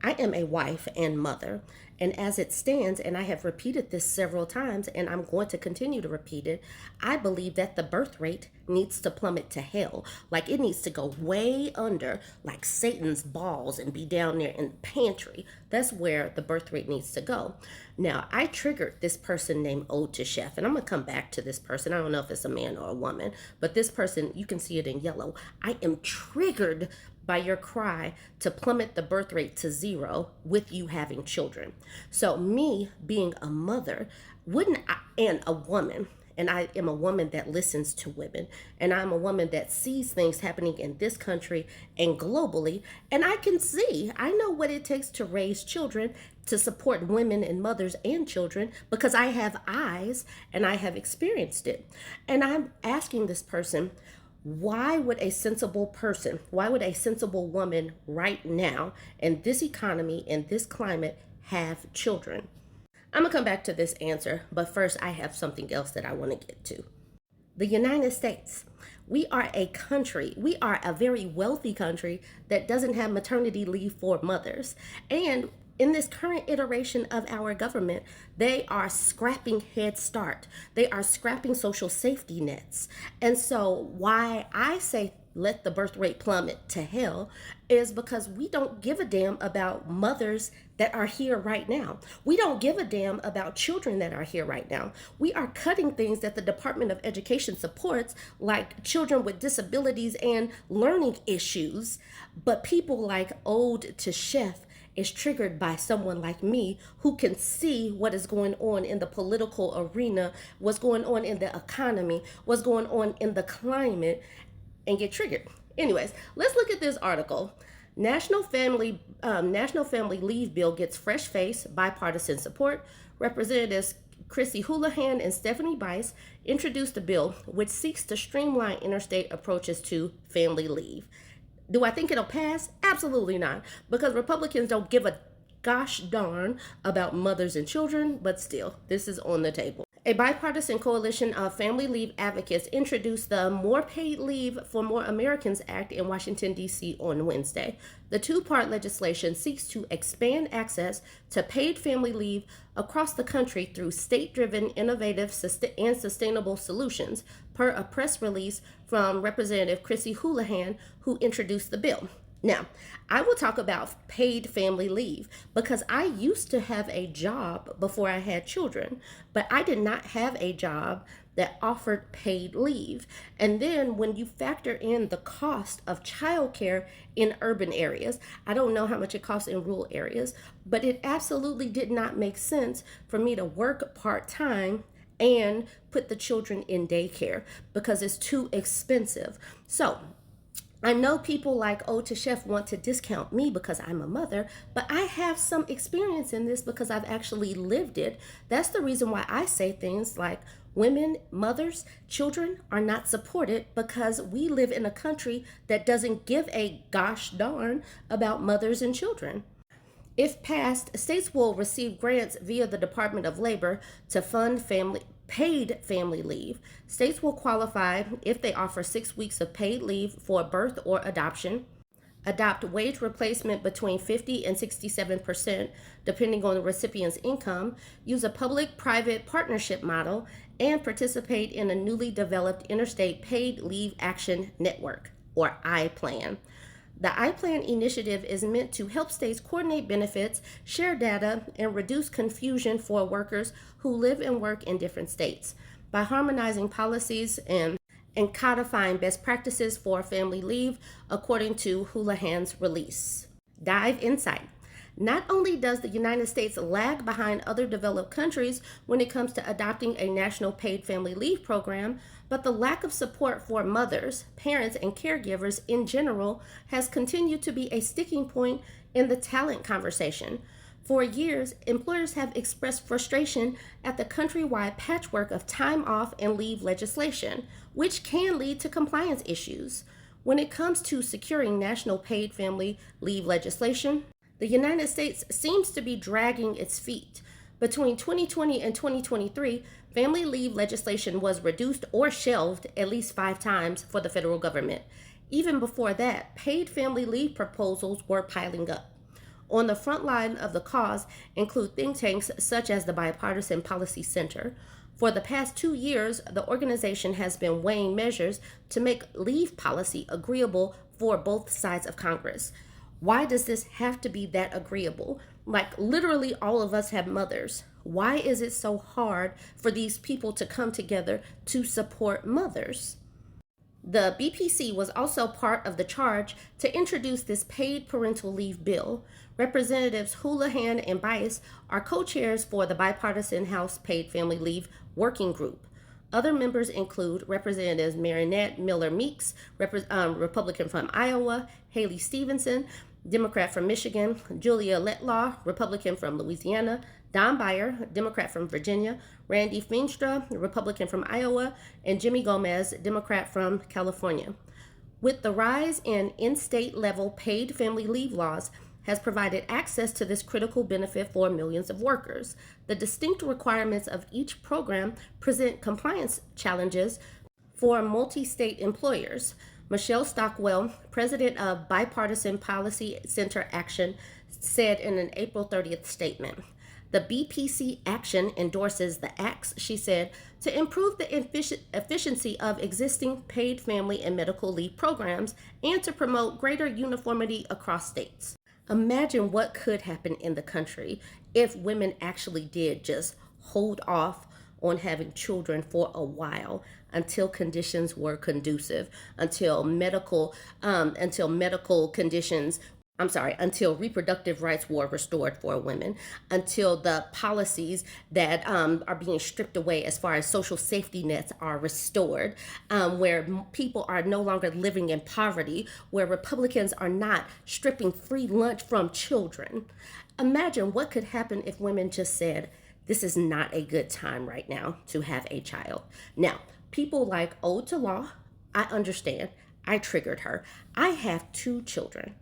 I am a wife and mother, and as it stands, and I have repeated this several times, and I'm going to continue to repeat it, I believe that the birth rate needs to plummet to hell. Like it needs to go way under, like Satan's balls, and be down there in the pantry. That's where the birth rate needs to go. Now, I triggered this person named Ode to Chef, and I'm going to come back to this person. I don't know if it's a man or a woman, but this person, you can see it in yellow. I am triggered by your cry to plummet the birth rate to zero with you having children. So me being a mother, wouldn't I, and a woman, and I am a woman that listens to women, and I'm a woman that sees things happening in this country and globally, and I know what it takes to raise children, to support women and mothers and children, because I have eyes and I have experienced it. And I'm asking this person, why would a sensible person, why would a sensible woman right now in this economy, in this climate, have children? I'm gonna come back to this answer, but first I have something else that I want to get to. The United States. We are a country, we are a very wealthy country that doesn't have maternity leave for mothers. And in this current iteration of our government, they are scrapping Head Start. They are scrapping social safety nets. And so why I say let the birth rate plummet to hell is because we don't give a damn about mothers that are here right now. We don't give a damn about children that are here right now. We are cutting things that the Department of Education supports, like children with disabilities and learning issues. But people like Ode to Chef is triggered by someone like me who can see what is going on in the political arena, what's going on in the economy, what's going on in the climate, and get triggered. Anyways, let's look at this article. National Family Leave Bill gets fresh face, bipartisan support. Representatives Chrissy Houlihan and Stephanie Bice introduced a bill which seeks to streamline interstate approaches to family leave. Do I think it'll pass? Absolutely not, because Republicans don't give a gosh darn about mothers and children, but still, this is on the table. A bipartisan coalition of family leave advocates introduced the More Paid Leave for More Americans Act in Washington, D.C. on Wednesday. The two-part legislation seeks to expand access to paid family leave across the country through state-driven, innovative, and sustainable solutions, per a press release from Representative Chrissy Houlihan, who introduced the bill. Now, I will talk about paid family leave because I used to have a job before I had children, but I did not have a job that offered paid leave. And then when you factor in the cost of childcare in urban areas, I don't know how much it costs in rural areas, but it absolutely did not make sense for me to work part-time and put the children in daycare because it's too expensive. So I know people like Ode to Chef want to discount me because I'm a mother, but I have some experience in this because I've actually lived it. That's the reason why I say things like women, mothers, children are not supported because we live in a country that doesn't give a gosh darn about mothers and children. If passed, states will receive grants via the Department of Labor to fund paid family leave. States will qualify if they offer 6 weeks of paid leave for birth or adoption, adopt wage replacement between 50 and 67%, depending on the recipient's income, use a public-private partnership model, and participate in a newly developed Interstate Paid Leave Action Network, or I-Plan. The I-Plan initiative is meant to help states coordinate benefits, share data, and reduce confusion for workers who live and work in different states. By harmonizing policies and codifying best practices for family leave, according to Houlihan's release. Dive insight. Not only does the United States lag behind other developed countries when it comes to adopting a national paid family leave program, but the lack of support for mothers, parents, and caregivers in general has continued to be a sticking point in the talent conversation. For years, employers have expressed frustration at the countrywide patchwork of time off and leave legislation, which can lead to compliance issues. When it comes to securing national paid family leave legislation, the United States seems to be dragging its feet. Between 2020 and 2023, family leave legislation was reduced or shelved at least 5 times for the federal government. Even before that, paid family leave proposals were piling up. On the front line of the cause include think tanks such as the Bipartisan Policy Center. For the past 2 years, the organization has been weighing measures to make leave policy agreeable for both sides of Congress. Why does this have to be that agreeable? Like, literally, all of us have mothers. Why is it so hard for these people to come together to support mothers? The BPC was also part of the charge to introduce this paid parental leave bill. Representatives Houlihan and Bias are co-chairs for the bipartisan House Paid Family Leave Working Group. Other members include Representatives Marinette Miller Meeks, Republican from Iowa, Haley Stevenson, Democrat from Michigan, Julia Letlaw, Republican from Louisiana, Don Beyer, Democrat from Virginia, Randy Feenstra, Republican from Iowa, and Jimmy Gomez, Democrat from California. With the rise in in-state level paid family leave laws has provided access to this critical benefit for millions of workers. The distinct requirements of each program present compliance challenges for multi-state employers. Michelle Stockwell, president of Bipartisan Policy Center Action, said in an April 30th statement, "The BPC action endorses the acts," she said, "to improve the efficiency of existing paid family and medical leave programs and to promote greater uniformity across states." Imagine what could happen in the country if women actually did just hold off on having children for a while until conditions were conducive, until until reproductive rights were restored for women, until the policies that are being stripped away as far as social safety nets are restored, where people are no longer living in poverty, where Republicans are not stripping free lunch from children. Imagine what could happen if women just said, this is not a good time right now to have a child. Now, people like Ode to Law, I understand. I triggered her. I have 2 children.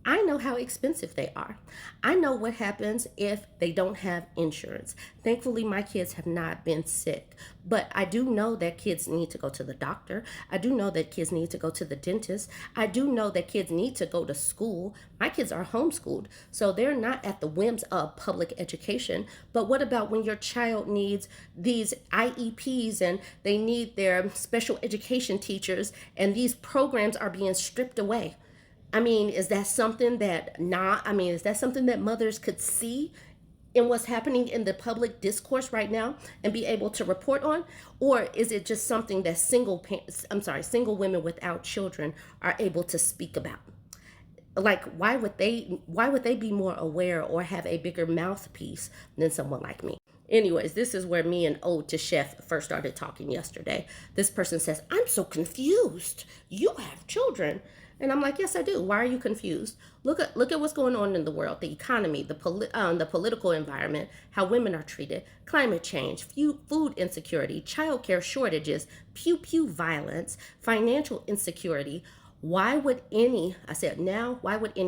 I know how expensive they are. I know what happens if they don't have insurance. Thankfully, my kids have not been sick, but I do know that kids need to go to the doctor. I do know that kids need to go to the dentist. I do know that kids need to go to school. My kids are homeschooled, so they're not at the whims of public education. But what about when your child needs these IEPs and they need their special education teachers and these programs are being stripped away? Is that something that mothers could see in what's happening in the public discourse right now and be able to report on? Or is it just something that single women without children are able to speak about? Like, why would they be more aware or have a bigger mouthpiece than someone like me? Anyways, this is where me and Ode to Chef first started talking yesterday. This person says, "I'm so confused. You have children." And I'm like, yes, I do. Why are you confused? Look at what's going on in the world, the economy, the political environment, how women are treated, climate change, food insecurity, childcare shortages, pew pew violence, financial insecurity. Why would any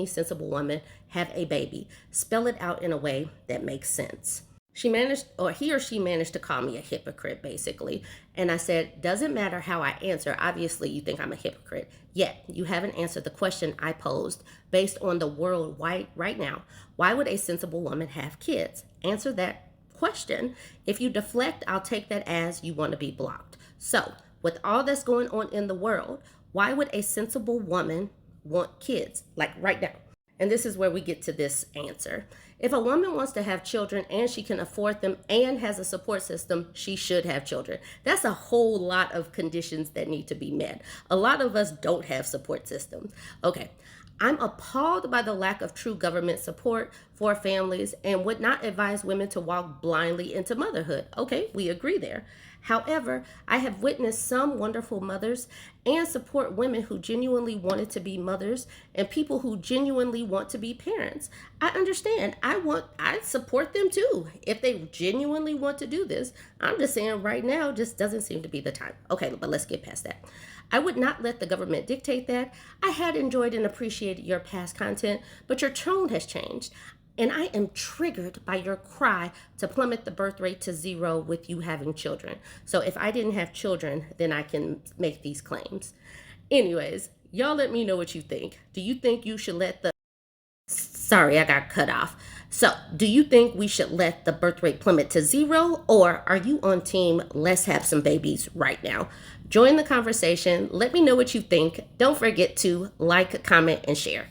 sensible woman have a baby? Spell it out in a way that makes sense. He or she managed to call me a hypocrite, basically. And I said, doesn't matter how I answer. Obviously, you think I'm a hypocrite. Yet, you haven't answered the question I posed based on the world right now. Why would a sensible woman have kids? Answer that question. If you deflect, I'll take that as you want to be blocked. So, with all that's going on in the world, why would a sensible woman want kids? Like right now. And this is where we get to this answer. If a woman wants to have children and she can afford them and has a support system, she should have children. That's a whole lot of conditions that need to be met. A lot of us don't have support systems. Okay, I'm appalled by the lack of true government support for families and would not advise women to walk blindly into motherhood. Okay, we agree there. However, I have witnessed some wonderful mothers and support women who genuinely wanted to be mothers and people who genuinely want to be parents. I understand. I support them too. If they genuinely want to do this, I'm just saying right now just doesn't seem to be the time. Okay, but let's get past that. I would not let the government dictate that. I had enjoyed and appreciated your past content, but your tone has changed. And I am triggered by your cry to plummet the birth rate to 0 with you having children. So if I didn't have children, then I can make these claims. Anyways, y'all let me know what you think. Do you think you should let the Sorry, I got cut off. So, do you think we should let the birth rate plummet to zero, or are you on team let's have some babies right now? Join the conversation. Let me know what you think. Don't forget to like, comment, and share.